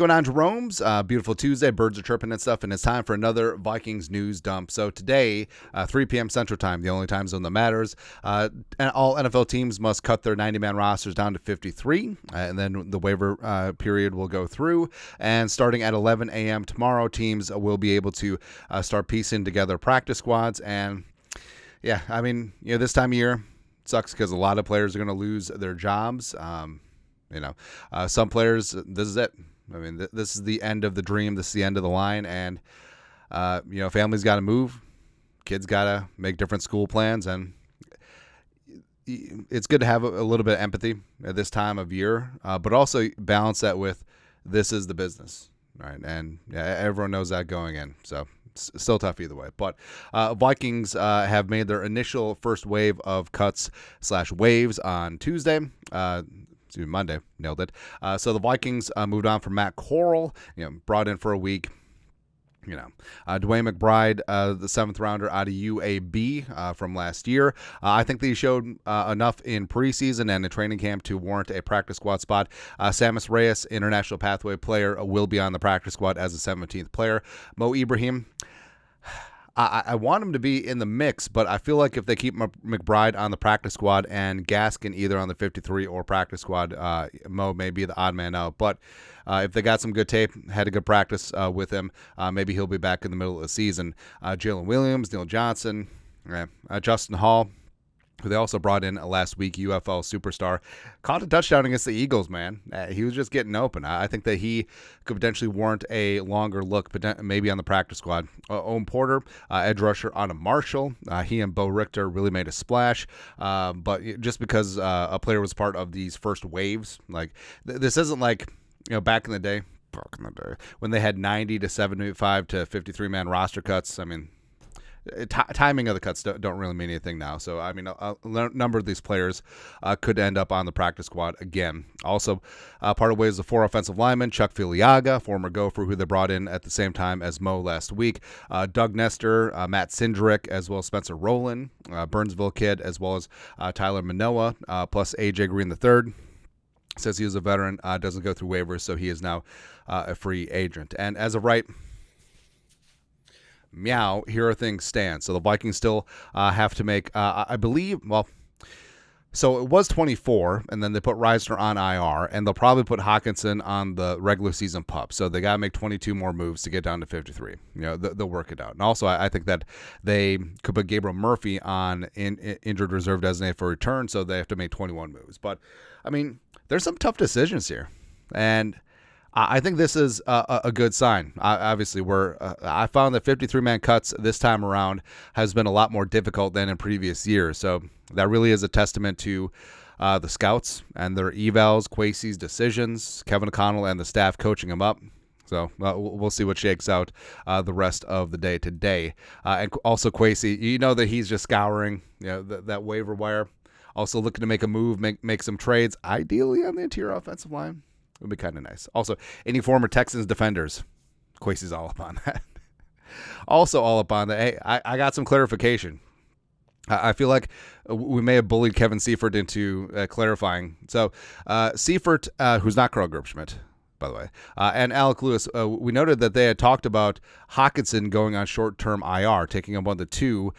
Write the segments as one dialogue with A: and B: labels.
A: going on, Jerome's? Beautiful Tuesday. Birds are chirping and stuff, and it's time for another Vikings news dump. So today, 3 p.m. Central Time, the only time zone that matters, and all NFL teams must cut their 90-man rosters down to 53, and then the waiver period will go through. And starting at 11 a.m. tomorrow, teams will be able to start piecing together practice squads. And yeah, I mean, this time of year sucks because a lot of players are going to lose their jobs. Some players, this is it. I mean, this is the end of the dream. This is the end of the line. And, families got to move. Kids got to make different school plans. And it's good to have a little bit of empathy at this time of year, but also balance that with this is the business, right? And everyone knows that going in. So it's still tough either way. But Vikings have made their initial first wave of cuts/waves on Tuesday. Monday, nailed it. So the Vikings moved on from Matt Corral, brought in for a week. Dwayne McBride, the 7th rounder out of UAB from last year. I think that he showed enough in preseason and in training camp to warrant a practice squad spot. Samus Reyes, international pathway player, will be on the practice squad as a 17th player. Mo Ibrahim, I want him to be in the mix, but I feel like if they keep McBride on the practice squad and Gaskin either on the 53 or practice squad, Mo may be the odd man out. But if they got some good tape, had a good practice with him, maybe he'll be back in the middle of the season. Jalen Williams, Neil Johnson, Justin Hall, who they also brought in last week, UFL superstar, caught a touchdown against the Eagles, man. He was just getting open. I think that he could potentially warrant a longer look, maybe on the practice squad. Owen Porter, edge rusher on a Marshall. He and Bo Richter really made a splash. But just because a player was part of these first waves, like this isn't like, back in the day, when they had 90 to 75 to 53-man roster cuts. I mean, timing of the cuts don't really mean anything now. So, I mean, a number of these players could end up on the practice squad again. Also, part of ways the 4 offensive linemen, Chuck Filiaga, former Gopher, who they brought in at the same time as Mo last week, Doug Nestor, Matt Sindrick, as well as Spencer Rowland, Burnsville kid, as well as Tyler Manoa, plus A.J. Green III. Says he was a veteran, doesn't go through waivers, so he is now a free agent. And as of right meow, here are things stand. So the Vikings still have to make, I believe, so it was 24, and then they put Risner on IR, and they'll probably put Hockenson on the regular season PUP. So they got to make 22 more moves to get down to 53. They'll work it out. And also, I think that they could put Gabriel Murphy on injured reserve designated for return, so they have to make 21 moves. But, I mean, there's some tough decisions here. And I think this is a good sign. Obviously, I found that 53-man cuts this time around has been a lot more difficult than in previous years. So that really is a testament to the scouts and their evals, Kwesi's decisions, Kevin O'Connell and the staff coaching him up. So we'll see what shakes out the rest of the day today. And also Kwesi, that he's just scouring that waiver wire. Also looking to make a move, make some trades, ideally on the interior offensive line. Would be kind of nice. Also, any former Texans defenders, Kwesi's all up on that. Also all up on that. Hey, I got some clarification. I feel like we may have bullied Kevin Seifert into clarifying. So Seifert, who's not Carl Gerbschmidt, by the way, and Alec Lewis, we noted that they had talked about Hockenson going on short-term IR, taking up one of the 2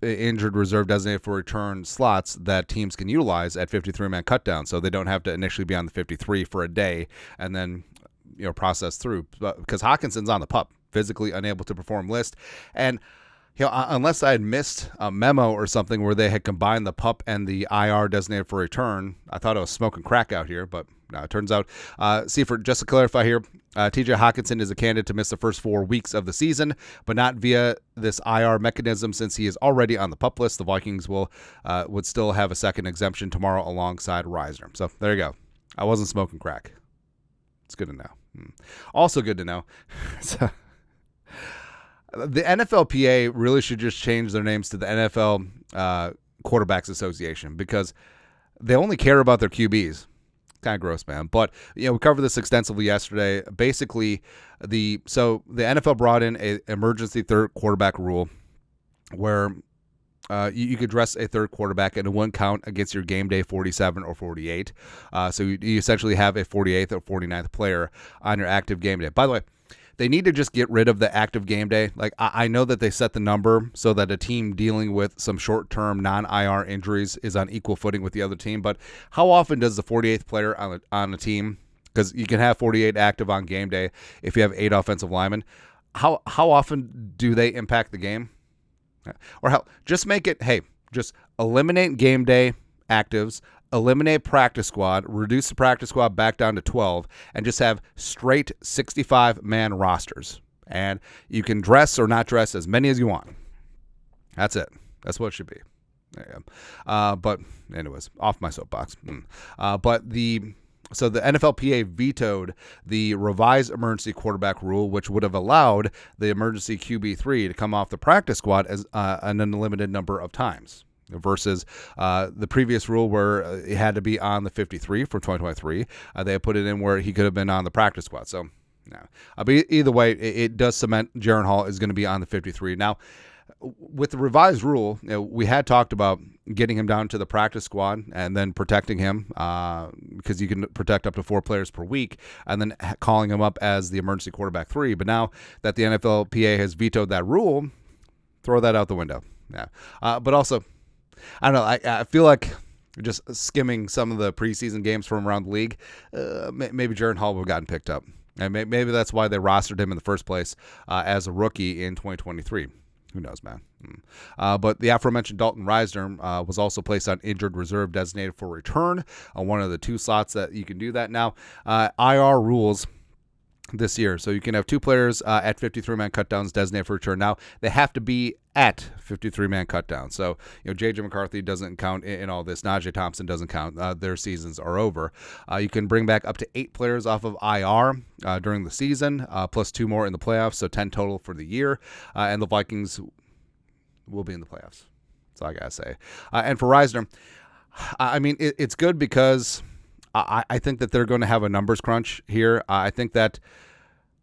A: injured reserve designated for return slots that teams can utilize at 53-man cutdown, so they don't have to initially be on the 53 for a day and then process through. Because Hawkinson's on the PUP, physically unable to perform list, and unless I had missed a memo or something where they had combined the PUP and the IR designated for return, I thought I was smoking crack out here, but no, it turns out, Seifert, just to clarify here, TJ Hockenson is a candidate to miss the first 4 weeks of the season, but not via this IR mechanism since he is already on the PUP list. The Vikings would still have a second exemption tomorrow alongside Risner. So there you go. I wasn't smoking crack. It's good to know. Also good to know. So, the NFLPA really should just change their names to the NFL Quarterbacks Association because they only care about their QBs. Kind of gross, man. But we covered this extensively yesterday. Basically, the NFL brought in an emergency third quarterback rule where you could dress a third quarterback, and it wouldn't count against your game day 47 or 48. So you essentially have a 48th or 49th player on your active game day. By the way, they need to just get rid of the active game day. Like, I know that they set the number so that a team dealing with some short-term non-IR injuries is on equal footing with the other team. But how often does the 48th player on a team, because you can have 48 active on game day if you have 8 offensive linemen, how often do they impact the game? Or hell, just make it, hey, just eliminate game day actives, eliminate practice squad, reduce the practice squad back down to 12, and just have straight 65-man rosters. And you can dress or not dress as many as you want. That's it. That's what it should be. There you go. But anyways, off my soapbox. So the NFLPA vetoed the revised emergency quarterback rule, which would have allowed the emergency QB3 to come off the practice squad as an unlimited number of times, versus the previous rule where it had to be on the 53 for 2023. They put it in where he could have been on the practice squad. So, no. But either way, it does cement Jaren Hall is going to be on the 53. Now, with the revised rule, we had talked about getting him down to the practice squad and then protecting him because you can protect up to 4 players per week, and then calling him up as the emergency quarterback 3. But now that the NFLPA has vetoed that rule, throw that out the window. Yeah. But also, I don't know. I feel like just skimming some of the preseason games from around the league, maybe Jaren Hall would have gotten picked up. And maybe that's why they rostered him in the first place as a rookie in 2023. Who knows, man? But the aforementioned Dalton Risner was also placed on injured reserve designated for return on one of the 2 slots that you can do that now. IR rules this year. So you can have 2 players at 53-man cutdowns designated for return. Now, they have to be at 53-man cutdown. So, J.J. McCarthy doesn't count in all this. Najee Thompson doesn't count. Their seasons are over. You can bring back up to 8 players off of IR during the season, plus 2 more in the playoffs, so 10 total for the year. And the Vikings will be in the playoffs. That's all I got to say. And for Risner, I mean, it's good because I think that they're going to have a numbers crunch here. I think that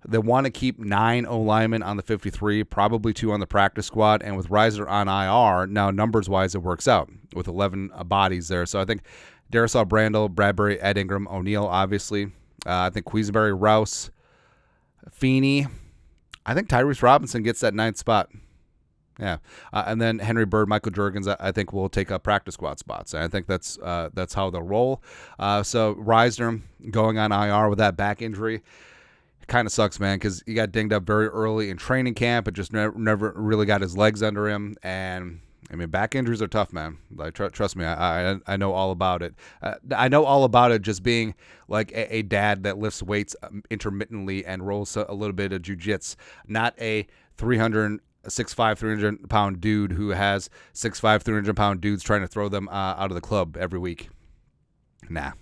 A: they want to keep 9 O-linemen on the 53, probably 2 on the practice squad, and with Risner on IR, now numbers-wise it works out with 11 bodies there. So I think Darisaw Brandel, Bradbury, Ed Ingram, O'Neal, obviously. I think Queensberry, Rouse, Feeney. I think Tyrese Robinson gets that 9th spot. Yeah, and then Henry Bird, Michael Juergens, I think will take up practice squad spots. And I think that's how they'll roll. So Risner going on IR with that back injury, it kind of sucks, man, because he got dinged up very early in training camp. It just never really got his legs under him. And, I mean, back injuries are tough, man. Like, trust me, I know all about it. I know all about it just being like a dad that lifts weights intermittently and rolls a little bit of jiu-jitsu, not a 6'5", 300-pound dude who has 6'5", 300-pound dudes trying to throw them out of the club every week. Nah.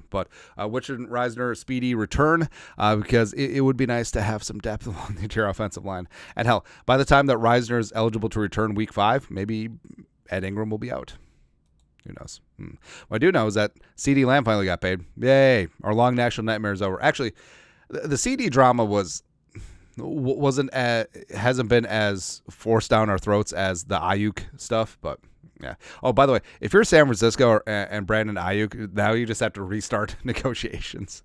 A: But Richard Risner, speedy return because it would be nice to have some depth along the interior offensive line. And hell, by the time that Risner is eligible to return week 5, maybe Ed Ingram will be out. Who knows? What I do know is that CeeDee Lamb finally got paid. Yay! Our long national nightmare is over. Actually, the CD drama hasn't been as forced down our throats as the Ayuk stuff, but yeah. Oh, by the way, if you're San Francisco and Brandon Ayuk, now you just have to restart negotiations.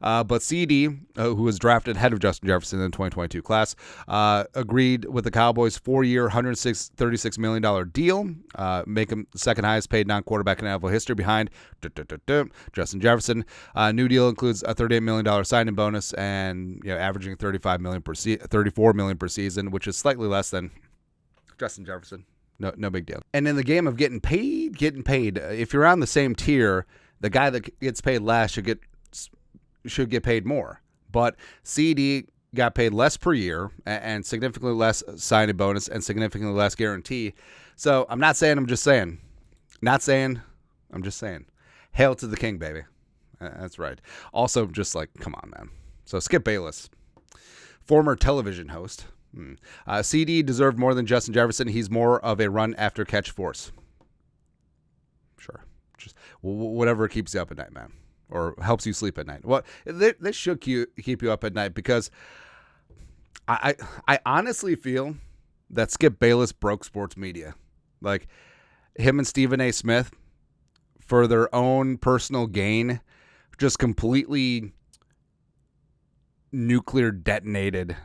A: But CD, who was drafted ahead of Justin Jefferson in the 2022 class, agreed with the Cowboys' 4-year, $136 million deal, make him the second highest paid non-quarterback in NFL history behind Justin Jefferson. New deal includes a $38 million signing bonus and averaging $34 million per season, which is slightly less than Justin Jefferson. No big deal. And in the game of getting paid, if you're on the same tier, the guy that gets paid last should get paid more. But CD got paid less per year and significantly less signing bonus and significantly less guarantee. So I'm not saying, I'm just saying. I'm just saying. Hail to the king, baby. That's right. Also, just like, come on, man. So Skip Bayless, former television host. CD deserved more than Justin Jefferson. He's more of a run-after-catch force. Sure. Just whatever keeps you up at night, man. Or helps you sleep at night. Well, this should keep you up at night because I honestly feel that Skip Bayless broke sports media. Like, him and Stephen A. Smith, for their own personal gain, just completely nuclear detonated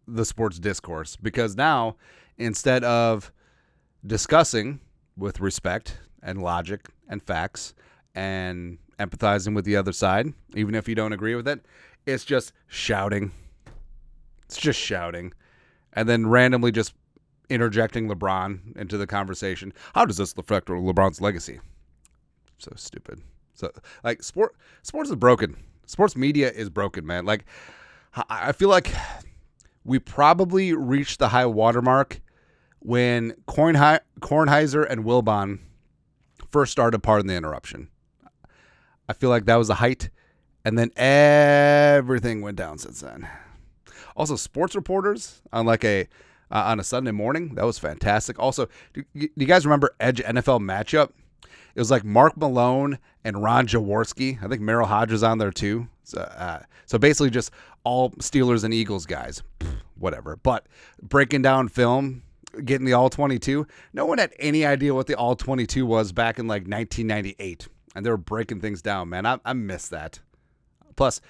A: the sports discourse. Because now, instead of discussing with respect and logic and facts and empathizing with the other side, even if you don't agree with it, it's just shouting. It's just shouting. And then randomly just interjecting LeBron into the conversation. How does this affect LeBron's legacy? So stupid. So, like, sports is broken. Sports media is broken, man. Like, I feel like we probably reached the high watermark when Kornheiser and Wilbon first started Pardon the Interruption. I feel like that was the height, and then everything went down since then. Also, sports reporters on on a Sunday morning, that was fantastic. Also, do you guys remember Edge NFL matchup? It was like Mark Malone and Ron Jaworski. I think Merrill Hodge was on there too. So basically just all Steelers and Eagles guys. Whatever. But breaking down film, getting the All-22. No one had any idea what the All-22 was back in like 1998. And they were breaking things down, man. I miss that. Plus,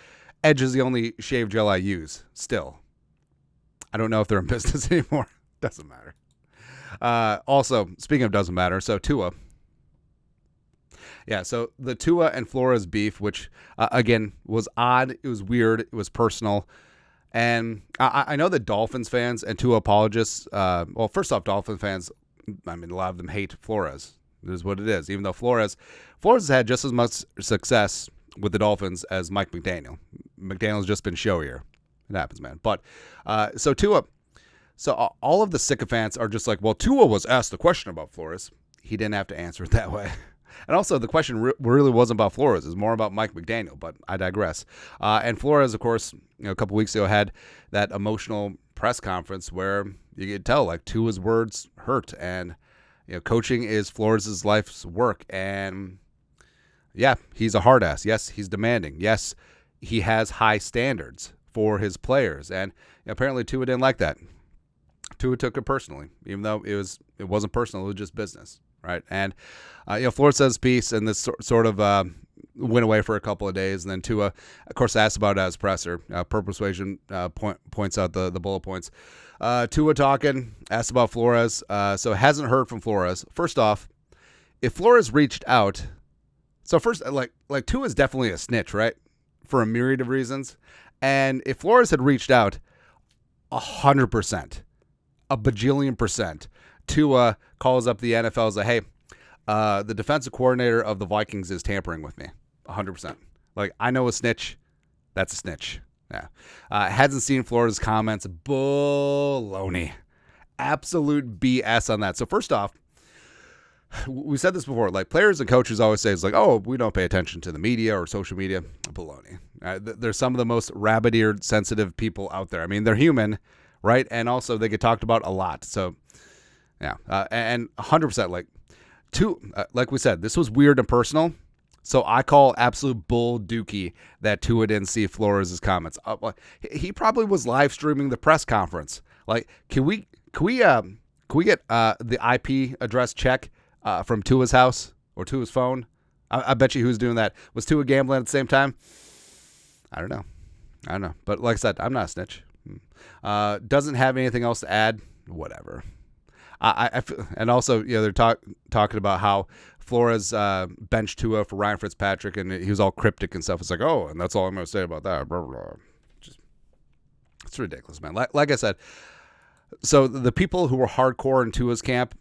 A: Edge is the only shave gel I use still. I don't know if they're in business anymore. Doesn't matter. Also, speaking of doesn't matter, so Tua. Yeah, so the Tua and Flores beef, which, again, was odd. It was weird. It was personal. And I know that Dolphins fans and Tua apologists, well, first off, Dolphin fans, I mean, a lot of them hate Flores. It is what it is. Even though Flores has had just as much success with the Dolphins as Mike McDaniel. McDaniel's just been showier. It happens, man. But so Tua, so all of the sycophants are just like, well, Tua was asked the question about Flores. He didn't have to answer it that way. And also, the question really wasn't about Flores. It was more about Mike McDaniel, but I digress. And Flores, of course, a couple weeks ago had that emotional press conference where you could tell, like, Tua's words hurt. And, coaching is Flores' life's work. And, yeah, he's a hard ass. Yes, he's demanding. Yes, he has high standards for his players. And apparently Tua didn't like that. Tua took it personally, even though it wasn't personal. It was just business. Right. And, Flores says peace, and this sort of went away for a couple of days. And then Tua, of course, asked about it as presser. Per Persuasion points out the bullet points. Tua talking, asked about Flores. So hasn't heard from Flores. First off, if Flores reached out, so first, like Tua is definitely a snitch, right? For a myriad of reasons. And if Flores had reached out, 100%, a bajillion percent, Tua calls up the NFL, is like, hey, the defensive coordinator of the Vikings is tampering with me. 100%. Like, I know a snitch. That's a snitch. Yeah. Hasn't seen Florida's comments. Baloney. Absolute BS on that. So first off, we said this before, like, players and coaches always say, it's like, oh, we don't pay attention to the media or social media. Baloney. They're some of the most rabbit-eared, sensitive people out there. I mean, they're human, right? And also they get talked about a lot. So, yeah, and 100%, like we said, this was weird and personal. So I call absolute bull dookie that Tua didn't see Flores' comments. He probably was live streaming the press conference. Like, can we get the IP address check from Tua's house or Tua's phone? I bet you who's doing that. Was Tua gambling at the same time? I don't know. But like I said, I'm not a snitch. Doesn't have anything else to add. Whatever. And also, they're talking about how Flores benched Tua for Ryan Fitzpatrick, and he was all cryptic and stuff. It's like, oh, and that's all I'm going to say about that. Blah, blah, blah. It's ridiculous, man. Like I said, so the people who were hardcore in Tua's camp,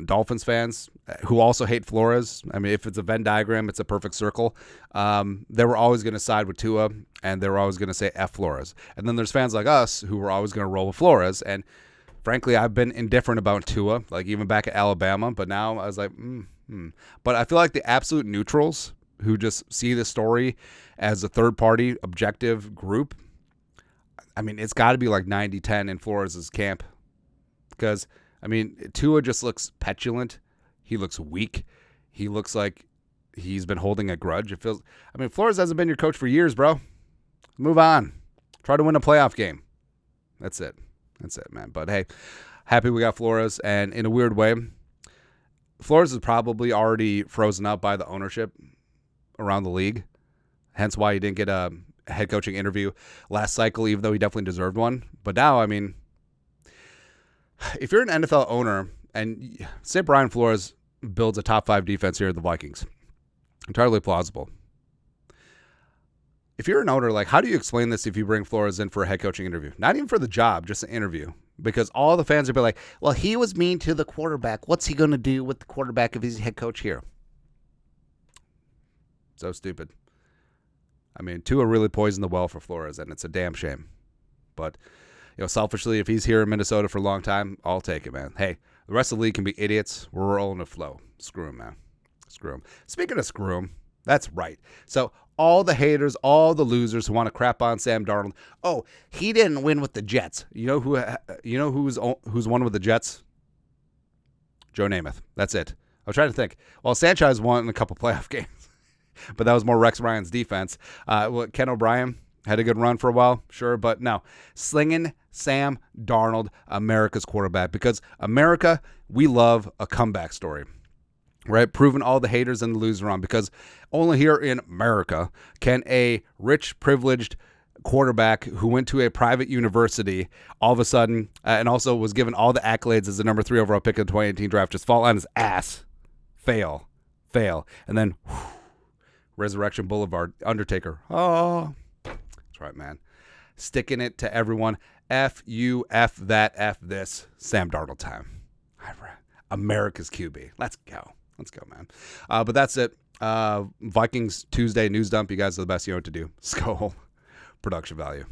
A: Dolphins fans, who also hate Flores, I mean, if it's a Venn diagram, it's a perfect circle. They were always going to side with Tua, and they were always going to say F Flores. And then there's fans like us who were always going to roll with Flores, and frankly, I've been indifferent about Tua, like even back at Alabama, but now I was like, But I feel like the absolute neutrals who just see the story as a third-party objective group, I mean, it's got to be like 90-10 in Flores' camp. Because, I mean, Tua just looks petulant. He looks weak. He looks like he's been holding a grudge. It feels. I mean, Flores hasn't been your coach for years, bro. Move on. Try to win a playoff game. That's it, man. But hey, happy we got Flores, and in a weird way, Flores is probably already frozen up by the ownership around the league. Hence why he didn't get a head coaching interview last cycle, even though he definitely deserved one. But now, I mean, if you're an NFL owner and say Brian Flores builds a top 5 defense here at the Vikings, entirely plausible. If you're an owner, like, how do you explain this if you bring Flores in for a head coaching interview? Not even for the job, just an interview. Because all the fans will be like, well, he was mean to the quarterback. What's he going to do with the quarterback if he's head coach here? So stupid. I mean, Tua really poisoned the well for Flores, and it's a damn shame. But, selfishly, if he's here in Minnesota for a long time, I'll take it, man. Hey, the rest of the league can be idiots. We're rolling a flow. Screw him, man. Screw him. Speaking of screw him, that's right. So all the haters, all the losers who want to crap on Sam Darnold. Oh, he didn't win with the Jets. You know who's won with the Jets? Joe Namath. That's it. I was trying to think. Well, Sanchez won a couple playoff games, but that was more Rex Ryan's defense. Ken O'Brien had a good run for a while, sure, but no. Slinging Sam Darnold, America's quarterback, because America, we love a comeback story. Right, proving all the haters and the losers wrong, because only here in America can a rich, privileged quarterback who went to a private university all of a sudden and also was given all the accolades as the number 3 overall pick of the 2018 draft just fall on his ass, fail, and then Resurrection Boulevard, Undertaker. Oh, that's right, man. Sticking it to everyone. F you, F that, F this. Sam Darnold time. America's QB. Let's go. Let's go, man. But that's it. Vikings Tuesday news dump. You guys are the best. You know what to do. Skol. Production value.